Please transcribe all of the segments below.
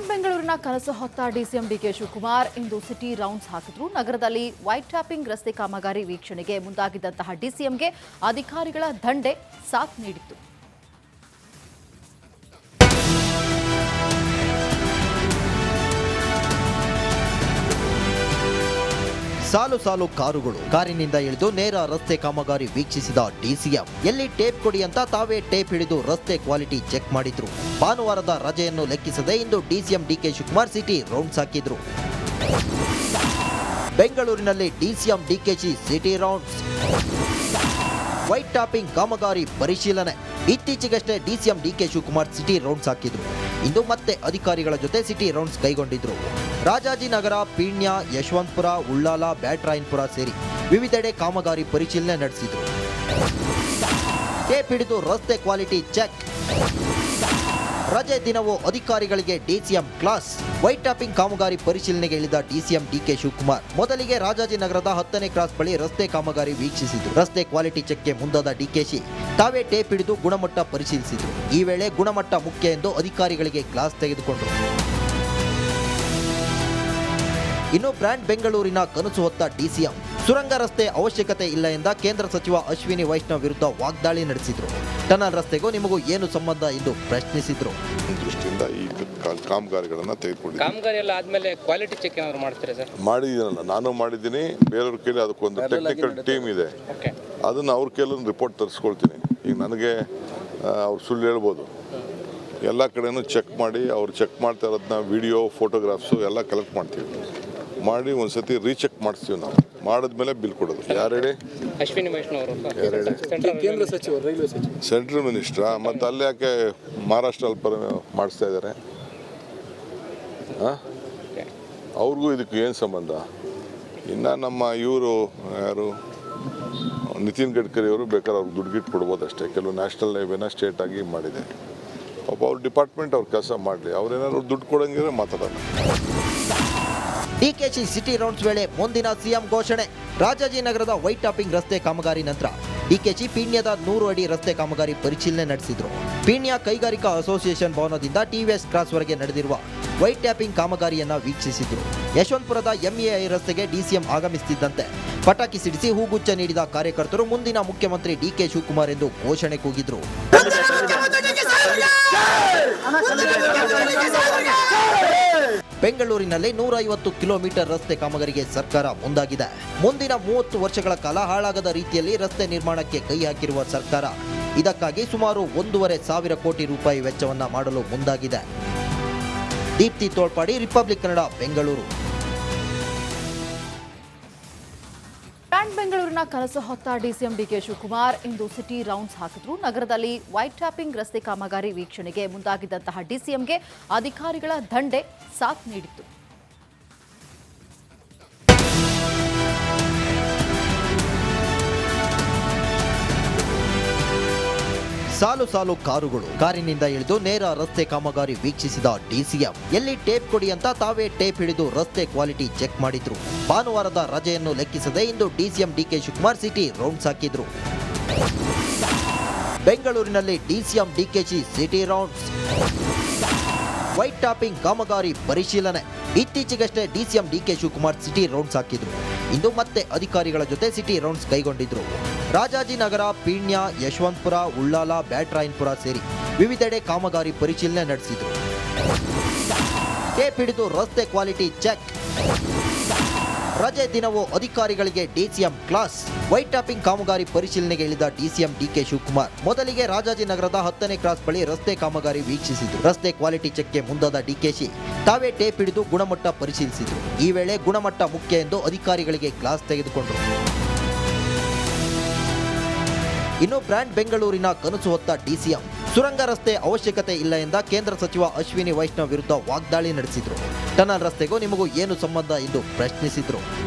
Brand ಬೆಂಗಳೂರಿನ ಕನಸು ಹೊತ್ತ ಡಿಸಿಎಂ ಡಿಕೆ ಶಿವಕುಮಾರ್ ಇಂದು ಸಿಟಿ ರೌಂಡ್ಸ್ ಹಾಕಿದ್ರು. ನಗರದಲ್ಲಿ ವೈಟ್ ಟ್ಯಾಪಿಂಗ್ ರಸ್ತೆ ಕಾಮಗಾರಿ ವೀಕ್ಷಣೆಗೆ ಮುಂದಾಗಿದ್ದಂತಹ ಡಿಸಿಎಂಗೆ ಅಧಿಕಾರಿಗಳ ದಂಡೆ ಸಾಥ್ ನೀಡಿತ್ತು. ಸಾಲು ಸಾಲು ಕಾರುಗಳು ಕಾರಿನಿಂದ ಇಳಿದು ನೇರ ರಸ್ತೆ ಕಾಮಗಾರಿ ವೀಕ್ಷಿಸಿದ ಡಿಸಿಎಂ ಎಲ್ಲಿ ಟೇಪ್ ಕೊಡಿ ಅಂತ ತಾವೇ ಟೇಪ್ ಹಿಡಿದು ರಸ್ತೆ ಕ್ವಾಲಿಟಿ ಚೆಕ್ ಮಾಡಿದ್ರು. ಭಾನುವಾರದ ರಜೆಯನ್ನು ಲೆಕ್ಕಿಸದೆ ಇಂದು DCM DK Shivakumar city rounds ಹಾಕಿದ್ರು. ಬೆಂಗಳೂರಿನಲ್ಲಿ DCM DKShi city rounds. White topping ಕಾಮಗಾರಿ ಪರಿಶೀಲನೆ. ಇತ್ತೀಚೆಗಷ್ಟೇ DCM DK Shivakumar city rounds ಹಾಕಿದ್ರು. ಇಂದು ಮತ್ತೆ ಅಧಿಕಾರಿಗಳ ಜೊತೆ ಸಿಟಿ ರೌಂಡ್ಸ್ ಕೈಗೊಂಡಿದ್ರು. ರಾಜಾಜಿನಗರ, ಪೀಣ್ಯ, ಯಶವಂತಪುರ, ಉಳ್ಳಾಲ, ಬ್ಯಾಟರಾಯನಪುರ ಸೇರಿ ವಿವಿಧೆಡೆ ಕಾಮಗಾರಿ ಪರಿಶೀಲನೆ ನಡೆಸಿದ್ರು. ಟೇಪ್ ಹಿಡಿದು ರಸ್ತೆ ಕ್ವಾಲಿಟಿ ಚೆಕ್. ರಜೆ ದಿನವೂ ಅಧಿಕಾರಿಗಳಿಗೆ ಡಿಸಿಎಂ ಕ್ಲಾಸ್. ವೈಟ್ ಟಾಪಿಂಗ್ ಕಾಮಗಾರಿ ಪರಿಶೀಲನೆಗೆ ಇಳಿದ ಡಿಸಿಎಂ ಡಿಕೆ ಶಿವಕುಮಾರ್ ಮೊದಲಿಗೆ ರಾಜಾಜಿನಗರದ 10ನೇ ಕ್ರಾಸ್ ಬಳಿ ರಸ್ತೆ ಕಾಮಗಾರಿ ವೀಕ್ಷಿಸಿದ್ರು. ರಸ್ತೆ ಕ್ವಾಲಿಟಿ ಚೆಕ್ಗೆ ಮುಂದಾದ ಡಿಕೆಶಿ ತಾವೇ ಟೇಪ್ ಹಿಡಿದು ಗುಣಮಟ್ಟ ಪರಿಶೀಲಿಸಿದ್ರು. ಈ ವೇಳೆ ಗುಣಮಟ್ಟ ಮುಖ್ಯ ಎಂದು ಅಧಿಕಾರಿಗಳಿಗೆ ಕ್ಲಾಸ್ ತೆಗೆದುಕೊಂಡರು. ಇನ್ನು ಬ್ರ್ಯಾಂಡ್ ಬೆಂಗಳೂರಿನ ಕನಸು ಹೊತ್ತ ಡಿಸಿಎಂ ಸುರಂಗ ರಸ್ತೆ ಅವಶ್ಯಕತೆ ಇಲ್ಲ ಎಂದ ಕೇಂದ್ರ ಸಚಿವ ಅಶ್ವಿನಿ ವೈಷ್ಣವ್ ವಿರುದ್ಧ ವಾಗ್ದಾಳಿ ನಡೆಸಿದ್ರು. ಟನಲ್ ರಸ್ತೆಗೂ ನಿಮಗೂ ಏನು ಸಂಬಂಧ ಎಂದು ಪ್ರಶ್ನಿಸಿದ್ರು. ದೃಷ್ಟಿಯಿಂದ ಈ ಕಾಮಗಾರಿಗಳನ್ನು ತೆಗೆದುಕೊಂಡಿದ್ದೀನಿ. ಕಾಮಗಾರಿ ಎಲ್ಲ ಆದ್ಮೇಲೆ ಕ್ವಾಲಿಟಿ ಚೆಕ್ ಏನಾದ್ರು ಮಾಡ್ತೀರಾ ಸರ್? ಮಾಡಿದ್ದೀನಲ್ಲ, ನಾನು ಮಾಡಿದ್ದೀನಿ. ಬೇರೆಯವ್ರ ಕೈಲಿ ಅದಕ್ಕೊಂದು ಟೆಕ್ನಿಕಲ್ ಟೀಮ್ ಇದೆ, ಅದನ್ನು ಅವ್ರ ಕೈಲೊಂದು ರಿಪೋರ್ಟ್ ತರಿಸ್ಕೊಳ್ತೀನಿ. ಈಗ ನನಗೆ ಅವ್ರು ಸುಳ್ಳು ಹೇಳ್ಬೋದು. ಎಲ್ಲ ಕಡೆನೂ ಚೆಕ್ ಮಾಡಿ, ಅವ್ರು ಚೆಕ್ ಮಾಡ್ತಾ ಇರೋದನ್ನ ವಿಡಿಯೋ, ಫೋಟೋಗ್ರಾಫ್ಸು ಎಲ್ಲ ಕಲೆಕ್ಟ್ ಮಾಡ್ತೀವಿ. ಮಾಡಿ ಒಂದ್ಸತಿ ರೀಚೆಕ್ ಮಾಡಿಸ್ತೀವಿ. ನಾವು ಮಾಡಿದ್ಮೇಲೆ ಬಿಲ್ ಕೊಡೋದು. ಯಾರು ಹೇಳಿ? ಅಶ್ವಿನಿ ವೈಷ್ಣವ್ ಅವರು. ಕೇಂದ್ರ ಸಚಿವ, ರೈಲ್ವೆ ಸಚಿವ, ಸೆಂಟ್ರಲ್ ಮಿನಿಸ್ಟ್ರಾ? ಮತ್ತು ಅಲ್ಲಿ ಯಾಕೆ ಮಹಾರಾಷ್ಟ್ರ ಮಾಡಿಸ್ತಾ ಇದ್ದಾರೆ? ಅವ್ರಿಗೂ ಇದಕ್ಕೆ ಏನು ಸಂಬಂಧ? ಇನ್ನು ನಮ್ಮ ಇವರು ಯಾರು, ನಿತಿನ್ ಗಡ್ಕರಿ ಅವರು ಬೇಕಾದ್ರೆ ಅವ್ರಿಗೆ ದುಡ್ಡು ಕೊಡ್ಬೋದು ಅಷ್ಟೇ. ಕೆಲವು ನ್ಯಾಷನಲ್ ಹೈವೇನ ಸ್ಟೇಟ್ ಆಗಿ ಮಾಡಿದೆ. ಪಾಪ ಅವ್ರ ಡಿಪಾರ್ಟ್ಮೆಂಟ್ ಅವ್ರ ಕೆಲಸ ಮಾಡಲಿ. ಅವ್ರೇನಾದ್ರು ದುಡ್ಡು ಕೊಡಂಗಿದ್ರೆ ಮಾತಾಡೋಣ. ಡಿಕೆಶಿ ಸಿಟಿ ರೌಂಡ್ಸ್ ವೇಳೆ ಮುಂದಿನ ಸಿಎಂ ಘೋಷಣೆ. ರಾಜಾಜಿನಗರದ ವೈಟ್ ಟಾಪಿಂಗ್ ರಸ್ತೆ ಕಾಮಗಾರಿ ನಂತರ ಡಿಕೆಶಿ ಪೀಣ್ಯದ 100 ಅಡಿ ರಸ್ತೆ ಕಾಮಗಾರಿ ಪರಿಶೀಲನೆ ನಡೆಸಿದ್ರು. ಪೀಣ್ಯ ಕೈಗಾರಿಕಾ ಅಸೋಸಿಯೇಷನ್ ಭವನದಿಂದ ಟಿವಿಎಸ್ ಕ್ರಾಸ್ ವರೆಗೆ ನಡೆದಿರುವ ವೈಟ್ ಟ್ಯಾಪಿಂಗ್ ಕಾಮಗಾರಿಯನ್ನ ವೀಕ್ಷಿಸಿದ್ರು. ಯಶವಂತಪುರದ ಎಂಎಐ ರಸ್ತೆಗೆ ಡಿಸಿಎಂ ಆಗಮಿಸುತ್ತಿದ್ದಂತೆ ಪಟಾಕಿ ಸಿಡಿಸಿ ಹೂಗುಚ್ಛ ನೀಡಿದ ಕಾರ್ಯಕರ್ತರು ಮುಂದಿನ ಮುಖ್ಯಮಂತ್ರಿ ಡಿಕೆ ಶಿವಕುಮಾರ್ ಎಂದು ಘೋಷಣೆ ಕೂಗಿದ್ರು. ಬೆಂಗಳೂರಿನಲ್ಲಿ 150 ಕಿಲೋಮೀಟರ್ ರಸ್ತೆ ಕಾಮಗಾರಿಗೆ ಸರ್ಕಾರ ಮುಂದಾಗಿದೆ. ಮುಂದಿನ 30 ವರ್ಷಗಳ ಕಾಲ ಹಾಳಾಗದ ರೀತಿಯಲ್ಲಿ ರಸ್ತೆ ನಿರ್ಮಾಣಕ್ಕೆ ಕೈ ಹಾಕಿರುವ ಸರ್ಕಾರ ಇದಕ್ಕಾಗಿ ಸುಮಾರು 1,500 ಕೋಟಿ ರೂಪಾಯಿ ವೆಚ್ಚವನ್ನ ಮಾಡಲು ಮುಂದಾಗಿದೆ. ದೀಪ್ತಿ ತೋಳ್ಪಾಡಿ, ರಿಪಬ್ಲಿಕ್ ಕನ್ನಡ, ಬೆಂಗಳೂರು. ಬ್ರ್ಯಾಂಡ್ ಬೆಂಗಳೂರಿನ ಕನಸು ಹೊತ್ತ ಡಿಸಿಎಂ ಡಿಕೆ ಶಿವಕುಮಾರ್ ಇಂದು ಸಿಟಿ ರೌಂಡ್ಸ್ ಹಾಕಿದ್ರು. ನಗರದಲ್ಲಿ ವೈಟ್ ಟ್ಯಾಪಿಂಗ್ ರಸ್ತೆ ಕಾಮಗಾರಿ ವೀಕ್ಷಣೆಗೆ ಮುಂದಾಗಿದ್ದಂತಹ ಡಿಸಿಎಂಗೆ ಅಧಿಕಾರಿಗಳ ದಂಡೆ ಸಾಥ್ ನೀಡಿತ್ತು. ಸಾಲು ಸಾಲು ಕಾರುಗಳು ಕಾರಿನಿಂದ ಇಳಿದು ನೇರ ರಸ್ತೆ ಕಾಮಗಾರಿ ವೀಕ್ಷಿಸಿದ ಡಿಸಿಎಂ ಎಲ್ಲಿ ಟೇಪ್ ಕೊಡಿ ಅಂತ ತಾವೇ ಟೇಪ್ ಹಿಡಿದು ರಸ್ತೆ ಕ್ವಾಲಿಟಿ ಚೆಕ್ ಮಾಡಿದ್ರು. ಭಾನುವಾರದ ರಜೆಯನ್ನು ಲೆಕ್ಕಿಸದೆ ಇಂದು DCM DK Shivakumar city rounds ಹಾಕಿದ್ರು. ಬೆಂಗಳೂರಿನಲ್ಲಿ DCM DKShi city rounds. White topping ಕಾಮಗಾರಿ ಪರಿಶೀಲನೆ. ಇತ್ತೀಚೆಗಷ್ಟೇ DCM DK Shivakumar city rounds ಹಾಕಿದ್ರು. ಇಂದು ಮತ್ತೆ ಅಧಿಕಾರಿಗಳ ಜೊತೆ ಸಿಟಿ ರೌಂಡ್ಸ್ ಕೈಗೊಂಡಿದ್ರು. ರಾಜಾಜಿನಗರ, ಪೀಣ್ಯ, ಯಶವಂತಪುರ, ಉಳ್ಳಾಲ, ಬ್ಯಾಟರಾಯನಪುರ ಸೇರಿ ವಿವಿಧೆಡೆ ಕಾಮಗಾರಿ ಪರಿಶೀಲನೆ ನಡೆಸಿದ್ರು. ಟೇಪ್ ಹಿಡಿದು ರಸ್ತೆ ಕ್ವಾಲಿಟಿ ಚೆಕ್. ರಜೆ ದಿನವೂ ಅಧಿಕಾರಿಗಳಿಗೆ ಡಿಸಿಎಂ ಕ್ಲಾಸ್. ವೈಟ್ ಟಾಪಿಂಗ್ ಕಾಮಗಾರಿ ಪರಿಶೀಲನೆಗೆ ಇಳಿದ ಡಿಸಿಎಂ ಡಿಕೆ ಶಿವಕುಮಾರ್ ಮೊದಲಿಗೆ ರಾಜಾಜಿನಗರದ 10ನೇ ಕ್ರಾಸ್ ಬಳಿ ರಸ್ತೆ ಕಾಮಗಾರಿ ವೀಕ್ಷಿಸಿದ್ರು. ರಸ್ತೆ ಕ್ವಾಲಿಟಿ ಚೆಕ್ಗೆ ಮುಂದಾದ ಡಿಕೆಶಿ ತಾವೇ ಟೇಪ್ ಹಿಡಿದು ಗುಣಮಟ್ಟ ಪರಿಶೀಲಿಸಿದ್ರು. ಈ ವೇಳೆ ಗುಣಮಟ್ಟ ಮುಖ್ಯ ಎಂದು ಅಧಿಕಾರಿಗಳಿಗೆ ಕ್ಲಾಸ್ ತೆಗೆದುಕೊಂಡರು. ಇನ್ನು ಬ್ರ್ಯಾಂಡ್ ಬೆಂಗಳೂರಿನ ಕನಸು ಹೊತ್ತ ಡಿಸಿಎಂ ಸುರಂಗ ರಸ್ತೆ ಅವಶ್ಯಕತೆ ಇಲ್ಲ ಎಂದ ಕೇಂದ್ರ ಸಚಿವ ಅಶ್ವಿನಿ ವೈಷ್ಣವ್ ವಿರುದ್ಧ ವಾಗ್ದಾಳಿ ನಡೆಸಿದ್ರು. ಟನಲ್ ರಸ್ತೆಗೂ ನಿಮಗೂ ಏನು ಸಂಬಂಧ ಎಂದು ಪ್ರಶ್ನಿಸಿದ್ರು.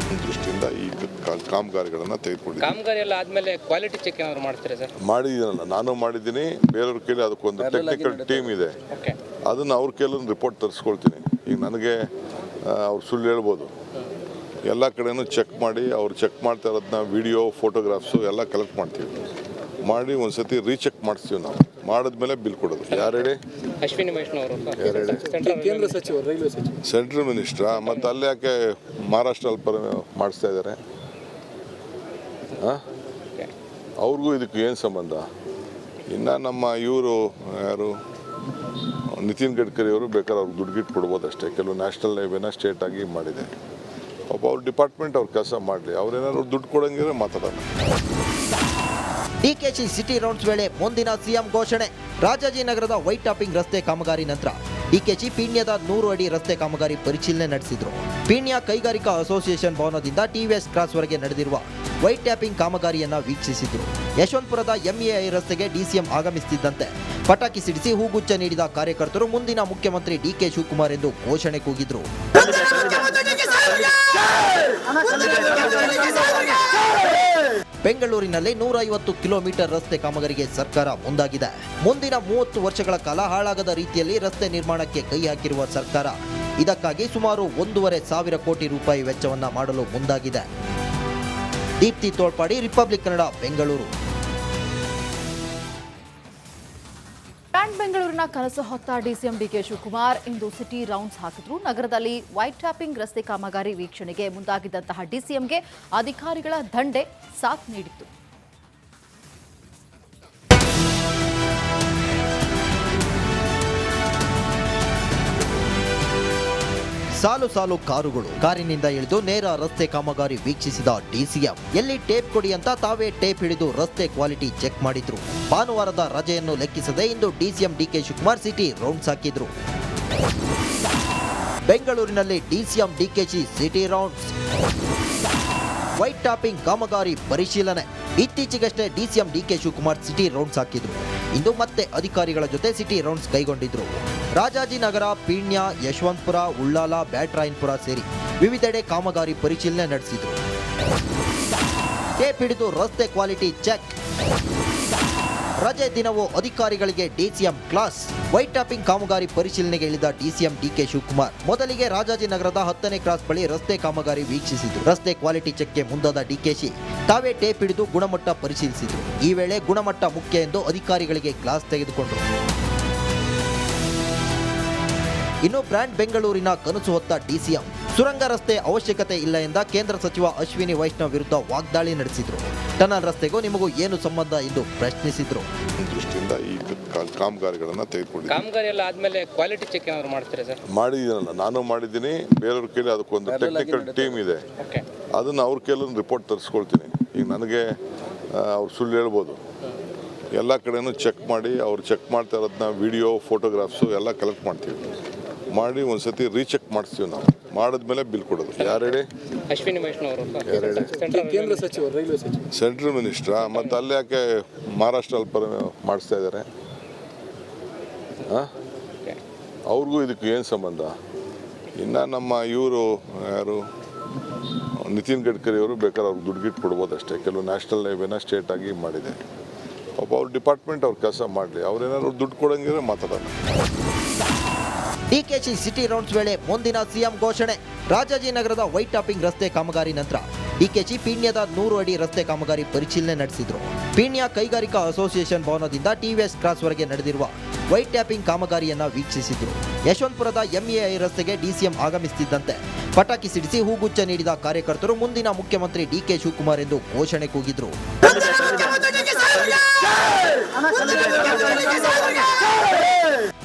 ದೃಷ್ಟಿಯಿಂದ ಈ ಕಾಮಗಾರಿಗಳನ್ನು ತೆಗೆದುಕೊಂಡಿದ್ದೀನಿ. ಕಾಮಗಾರಿ ಎಲ್ಲ ಆದ್ಮೇಲೆ ಕ್ವಾಲಿಟಿ ಚೆಕ್ ಏನಾದ್ರು ಮಾಡ್ತೀರಾ ಸರ್? ಮಾಡಿದ್ದೀನಲ್ಲ, ನಾನು ಮಾಡಿದ್ದೀನಿ. ಬೇರೆಯವ್ರ ಕೈಲಿ ಅದಕ್ಕೊಂದು ಟೆಕ್ನಿಕಲ್ ಟೀಮ್ ಇದೆ, ಅದನ್ನು ಅವ್ರ ಕೈಲೊಂದು ರಿಪೋರ್ಟ್ ತರಿಸ್ಕೊಳ್ತೀನಿ. ಈಗ ನನಗೆ ಅವ್ರು ಸುಳ್ಳು ಹೇಳ್ಬೋದು. ಎಲ್ಲ ಕಡೆನೂ ಚೆಕ್ ಮಾಡಿ, ಅವ್ರು ಚೆಕ್ ಮಾಡ್ತಾ ಇರೋದನ್ನ ವಿಡಿಯೋ, ಫೋಟೋಗ್ರಾಫ್ಸು ಎಲ್ಲ ಕಲೆಕ್ಟ್ ಮಾಡ್ತೀವಿ. ಮಾಡಿ ಒಂದ್ಸತಿ ರೀಚೆಕ್ ಮಾಡಿಸ್ತೀವಿ ನಾವು. ಮಾಡಿದ್ಮೇಲೆ ಬಿಲ್ ಕೊಡೋದು. ಯಾರು ಹೇಳಿ? ಅಶ್ವಿನಿ ವೈಷ್ಣವ್ ಅವರು ಯಾರು ಹೇಳಿ? ಕೇಂದ್ರ ಸಚಿವರು, ರೈಲ್ವೆ ಸಚಿವರು. ಸೆಂಟ್ರಲ್ ಮಿನಿಸ್ಟ್ರಾ? ಮತ್ತು ಅಲ್ಲಿ ಯಾಕೆ ಮಹಾರಾಷ್ಟ್ರಲ್ಲಿ ಮಾಡಿಸ್ತಾ ಇದ್ದಾರೆ? ಅವ್ರಿಗೂ ಇದಕ್ಕೆ ಏನು ಸಂಬಂಧ? ಇನ್ನು ನಮ್ಮ ಇವರು ಯಾರು ನಿತಿನ್ ಗಡ್ಕರಿ ಅವರು ಬೇಕಾದ್ರೆ ಅವ್ರಿಗೆ ದುಡ್ಡು ಕೊಡ್ಬೋದು ಅಷ್ಟೇ. ಕೆಲವು ನ್ಯಾಷನಲ್ ಹೈವೇನ ಸ್ಟೇಟ್ ಆಗಿ ಮಾಡಿದೆ. ಪಾಪ ಅವ್ರ ಡಿಪಾರ್ಟ್ಮೆಂಟ್ ಅವ್ರ ಕೆಲಸ ಮಾಡಲಿ. ಅವ್ರೇನಾದ್ರು ದುಡ್ಡು ಕೊಡಂಗಿದ್ರೆ ಮಾತಾಡೋಣ. ಡಿಕೆಶಿ ಸಿಟಿ ರೌಂಡ್ಸ್ ವೇಳೆ ಮುಂದಿನ ಸಿಎಂ ಘೋಷಣೆ. ರಾಜಾಜಿನಗರದ ವೈಟ್ ಟಾಪಿಂಗ್ ರಸ್ತೆ ಕಾಮಗಾರಿ ನಂತರ ಡಿಕೆಶಿ ಪೀಣ್ಯದ 100 ಅಡಿ ರಸ್ತೆ ಕಾಮಗಾರಿ ಪರಿಶೀಲನೆ ನಡೆಸಿದ್ರು. ಪೀಣ್ಯ ಕೈಗಾರಿಕಾ ಅಸೋಸಿಯೇಷನ್ ಭವನದಿಂದ ಟಿವಿಎಸ್ ಕ್ರಾಸ್ ವರೆಗೆ ನಡೆದಿರುವ ವೈಟ್ ಟ್ಯಾಪಿಂಗ್ ಕಾಮಗಾರಿಯನ್ನ ವೀಕ್ಷಿಸಿದ್ರು. ಯಶವಂತಪುರದ ಎಂಎಐ ರಸ್ತೆಗೆ ಡಿಸಿಎಂ ಆಗಮಿಸುತ್ತಿದ್ದಂತೆ ಪಟಾಕಿ ಸಿಡಿಸಿ ಹೂಗುಚ್ಛ ನೀಡಿದ ಕಾರ್ಯಕರ್ತರು ಮುಂದಿನ ಮುಖ್ಯಮಂತ್ರಿ ಡಿಕೆ ಶಿವಕುಮಾರ್ ಎಂದು ಘೋಷಣೆ ಕೂಗಿದ್ರು. ಬೆಂಗಳೂರಿನಲ್ಲಿ 150 ಕಿಲೋಮೀಟರ್ ರಸ್ತೆ ಕಾಮಗಾರಿಗೆ ಸರ್ಕಾರ ಮುಂದಾಗಿದೆ. ಮುಂದಿನ 30 ವರ್ಷಗಳ ಕಾಲ ಹಾಳಾಗದ ರೀತಿಯಲ್ಲಿ ರಸ್ತೆ ನಿರ್ಮಾಣಕ್ಕೆ ಕೈ ಹಾಕಿರುವ ಸರ್ಕಾರ ಇದಕ್ಕಾಗಿ ಸುಮಾರು 1,500 ಕೋಟಿ ರೂಪಾಯಿ ವೆಚ್ಚವನ್ನ ಮಾಡಲು ಮುಂದಾಗಿದೆ. ದೀಪ್ತಿ ತೋಳ್ಪಾಡಿ, ರಿಪಬ್ಲಿಕ್ ಕನ್ನಡ, ಬೆಂಗಳೂರು. ಬ್ರ್ಯಾಂಡ್ ಬೆಂಗಳೂರಿನ ಕನಸು ಹೊತ್ತ ಡಿಸಿಎಂ ಡಿಕೆ ಶಿವಕುಮಾರ್ ಇಂದು ಸಿಟಿ ರೌಂಡ್ಸ್ ಹಾಕಿದ್ರು. ನಗರದಲ್ಲಿ ವೈಟ್ ಟ್ಯಾಪಿಂಗ್ ರಸ್ತೆ ಕಾಮಗಾರಿ ವೀಕ್ಷಣೆಗೆ ಮುಂದಾಗಿದ್ದಂತಹ ಡಿಸಿಎಂಗೆ ಅಧಿಕಾರಿಗಳ ದಂಡೆ ಸಾಥ್ ನೀಡಿತ್ತು. ಸಾಲು ಸಾಲು ಕಾರುಗಳು ಕಾರಿನಿಂದ ಇಳಿದು ನೇರ ರಸ್ತೆ ಕಾಮಗಾರಿ ವೀಕ್ಷಿಸಿದ ಡಿಸಿಎಂ ಎಲ್ಲಿ ಟೇಪ್ ಕೊಡಿ ಅಂತ ತಾವೇ ಟೇಪ್ ಹಿಡಿದು ರಸ್ತೆ ಕ್ವಾಲಿಟಿ ಚೆಕ್ ಮಾಡಿದ್ರು. ಭಾನುವಾರದ ರಜೆಯನ್ನು ಲೆಕ್ಕಿಸದೆ ಇಂದು DCM DK Shivakumar city rounds ಹಾಕಿದ್ರು. ಬೆಂಗಳೂರಿನಲ್ಲಿ DCM DKShi city rounds. White topping ಕಾಮಗಾರಿ ಪರಿಶೀಲನೆ. ಇತ್ತೀಚೆಗಷ್ಟೇ DCM DK Shivakumar city rounds ಹಾಕಿದ್ರು. ಇಂದು ಮತ್ತೆ ಅಧಿಕಾರಿಗಳ ಜೊತೆ ಸಿಟಿ ರೌಂಡ್ಸ್ ಕೈಗೊಂಡಿದ್ರು. ರಾಜಾಜಿನಗರ, ಪೀಣ್ಯ, ಯಶವಂತಪುರ, ಉಳ್ಳಾಲ, ಬ್ಯಾಟರಾಯನಪುರ ಸೇರಿ ವಿವಿಧೆಡೆ ಕಾಮಗಾರಿ ಪರಿಶೀಲನೆ ನಡೆಸಿದ್ರು. ಟೇಪ್ ಹಿಡಿದು ರಸ್ತೆ ಕ್ವಾಲಿಟಿ ಚೆಕ್. ರಜೆ ದಿನವೂ ಅಧಿಕಾರಿಗಳಿಗೆ ಡಿಸಿಎಂ ಕ್ಲಾಸ್. ವೈಟ್ ಟಾಪಿಂಗ್ ಕಾಮಗಾರಿ ಪರಿಶೀಲನೆಗೆ ಇಳಿದ ಡಿಸಿಎಂ ಡಿಕೆ ಶಿವಕುಮಾರ್ ಮೊದಲಿಗೆ ರಾಜಾಜಿನಗರದ 10ನೇ ಕ್ರಾಸ್ ಬಳಿ ರಸ್ತೆ ಕಾಮಗಾರಿ ವೀಕ್ಷಿಸಿದ್ರು. ರಸ್ತೆ ಕ್ವಾಲಿಟಿ ಚೆಕ್ಗೆ ಮುಂದಾದ ಡಿಕೆಶಿ ತಾವೇ ಟೇಪ್ ಹಿಡಿದು ಗುಣಮಟ್ಟ ಪರಿಶೀಲಿಸಿದ್ರು. ಈ ವೇಳೆ ಗುಣಮಟ್ಟ ಮುಖ್ಯ ಎಂದು ಅಧಿಕಾರಿಗಳಿಗೆ ಕ್ಲಾಸ್ ತೆಗೆದುಕೊಂಡರು. ಇನ್ನು ಬ್ರ್ಯಾಂಡ್ ಬೆಂಗಳೂರಿನ ಕನಸು ಹೊತ್ತ ಡಿಸಿಎಂ ಸುರಂಗ ರಸ್ತೆ ಅವಶ್ಯಕತೆ ಇಲ್ಲ ಎಂದ ಕೇಂದ್ರ ಸಚಿವ ಅಶ್ವಿನಿ ವೈಷ್ಣವ್ ವಿರುದ್ಧ ವಾಗ್ದಾಳಿ ನಡೆಸಿದ್ರು. ಟನಲ್ ರಸ್ತೆಗೂ ನಿಮಗೂ ಏನು ಸಂಬಂಧ ಎಂದು ಪ್ರಶ್ನಿಸಿದ್ರು. ದೃಷ್ಟಿಯಿಂದ ಈ ಕಾಮಗಾರಿಗಳನ್ನು ತೆಗೆದುಕೊಂಡಿದ್ದೀನಿ. ಕಾಮಗಾರಿ ಎಲ್ಲ ಆದ್ಮೇಲೆ ಕ್ವಾಲಿಟಿ ಚೆಕ್ ಏನಾದ್ರು ಮಾಡ್ತೀರಾ ಸರ್? ಮಾಡಿದ್ದೀನಲ್ಲ, ನಾನು ಮಾಡಿದ್ದೀನಿ. ಬೇರೆಯವ್ರ ಕೈಲಿ ಅದಕ್ಕೊಂದು ಟೆಕ್ನಿಕಲ್ ಟೀಮ್ ಇದೆ. ಅದನ್ನು ಅವ್ರ ಕೈಲೊಂದು ರಿಪೋರ್ಟ್ ತರಿಸ್ಕೊಳ್ತೀನಿ. ಈಗ ನನಗೆ ಅವ್ರು ಸುಳ್ಳು ಹೇಳ್ಬೋದು. ಎಲ್ಲ ಕಡೆನೂ ಚೆಕ್ ಮಾಡಿ ಅವ್ರು ಚೆಕ್ ಮಾಡ್ತಾ ಇರೋದನ್ನ ವಿಡಿಯೋ, ಫೋಟೋಗ್ರಾಫ್ಸು ಎಲ್ಲ ಕಲೆಕ್ಟ್ ಮಾಡ್ತೀವಿ. ಮಾಡಿ ಒಂದ್ಸತಿ ರೀಚೆಕ್ ಮಾಡಿಸ್ತೀವಿ ನಾವು. ಮಾಡಿದ್ಮೇಲೆ ಬಿಲ್ ಕೊಡೋದು. ಯಾರು ಹೇಳಿ? ಅಶ್ವಿನಿ ವೈಷ್ಣವ್ ಅವರು. ಯಾರು ಹೇಳಿ? ಕೇಂದ್ರ ಸಚಿವರು, ರೈಲ್ವೆ ಸಚಿವರು. ಸೆಂಟ್ರಲ್ ಮಿನಿಸ್ಟ್ರಾ? ಮತ್ತು ಅಲ್ಲಿ ಯಾಕೆ ಮಹಾರಾಷ್ಟ್ರಲ್ಲಿ ಮಾಡಿಸ್ತಾ ಇದ್ದಾರೆ? ಅವ್ರಿಗೂ ಇದಕ್ಕೆ ಏನು ಸಂಬಂಧ? ಇನ್ನು ನಮ್ಮ ಇವರು ಯಾರು ನಿತಿನ್ ಗಡ್ಕರಿ ಅವರು ಬೇಕಾದ್ರೆ ಅವ್ರಿಗೆ ದುಡ್ಡು ಕೊಡ್ಬೋದು ಅಷ್ಟೇ. ಕೆಲವು ನ್ಯಾಷನಲ್ ಹೈವೇನ ಸ್ಟೇಟ್ ಆಗಿ ಮಾಡಿದೆ. ಪಾಪ ಅವ್ರ ಡಿಪಾರ್ಟ್ಮೆಂಟ್ ಅವ್ರ ಕೆಲಸ ಮಾಡಲಿ. ಅವ್ರೇನಾದ್ರು ದುಡ್ಡು ಕೊಡಂಗಿದ್ರೆ ಮಾತಾಡೋಣ. ಡಿಕೆಶಿ ಸಿಟಿ ರೌಂಡ್ಸ್ ವೇಳೆ ಮುಂದಿನ ಸಿಎಂ ಘೋಷಣೆ. ರಾಜಾಜಿನಗರದ ವೈಟ್ ಟಾಪಿಂಗ್ ರಸ್ತೆ ಕಾಮಗಾರಿ ನಂತರ ಡಿಕೆಶಿ ಪೀಣ್ಯದ 100 ಅಡಿ ರಸ್ತೆ ಕಾಮಗಾರಿ ಪರಿಶೀಲನೆ ನಡೆಸಿದ್ರು. ಪೀಣ್ಯ ಕೈಗಾರಿಕಾ ಅಸೋಸಿಯೇಷನ್ ಭವನದಿಂದ ಟಿವಿಎಸ್ ಕ್ರಾಸ್ ವರೆಗೆ ನಡೆದಿರುವ ವೈಟ್ ಟ್ಯಾಪಿಂಗ್ ಕಾಮಗಾರಿಯನ್ನ ವೀಕ್ಷಿಸಿದ್ರು. ಯಶವಂತಪುರದ ಎಂಎಐ ರಸ್ತೆಗೆ ಡಿಸಿಎಂ ಆಗಮಿಸುತ್ತಿದ್ದಂತೆ ಪಟಾಕಿ ಸಿಡಿಸಿ ಹೂಗುಚ್ಛ ನೀಡಿದ ಕಾರ್ಯಕರ್ತರು ಮುಂದಿನ ಮುಖ್ಯಮಂತ್ರಿ ಡಿಕೆ ಶಿವಕುಮಾರ್ ಎಂದು ಘೋಷಣೆ ಕೂಗಿದ್ರು.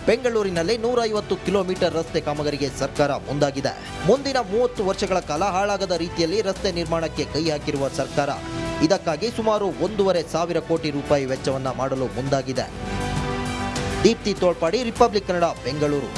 ಬೆಂಗಳೂರಿನಲ್ಲಿ 150 ಕಿಲೋಮೀಟರ್ ರಸ್ತೆ ಕಾಮಗಾರಿಗೆ ಸರ್ಕಾರ ಮುಂದಾಗಿದೆ. ಮುಂದಿನ 30 ವರ್ಷಗಳ ಕಾಲ ಹಾಳಾಗದ ರೀತಿಯಲ್ಲಿ ರಸ್ತೆ ನಿರ್ಮಾಣಕ್ಕೆ ಕೈ ಹಾಕಿರುವ ಸರ್ಕಾರ ಇದಕ್ಕಾಗಿ ಸುಮಾರು 1,500 ಕೋಟಿ ರೂಪಾಯಿ ವೆಚ್ಚವನ್ನ ಮಾಡಲು ಮುಂದಾಗಿದೆ. ದೀಪ್ತಿ ತೋಳ್ಪಾಡಿ, ರಿಪಬ್ಲಿಕ್ ಕನ್ನಡ, ಬೆಂಗಳೂರು.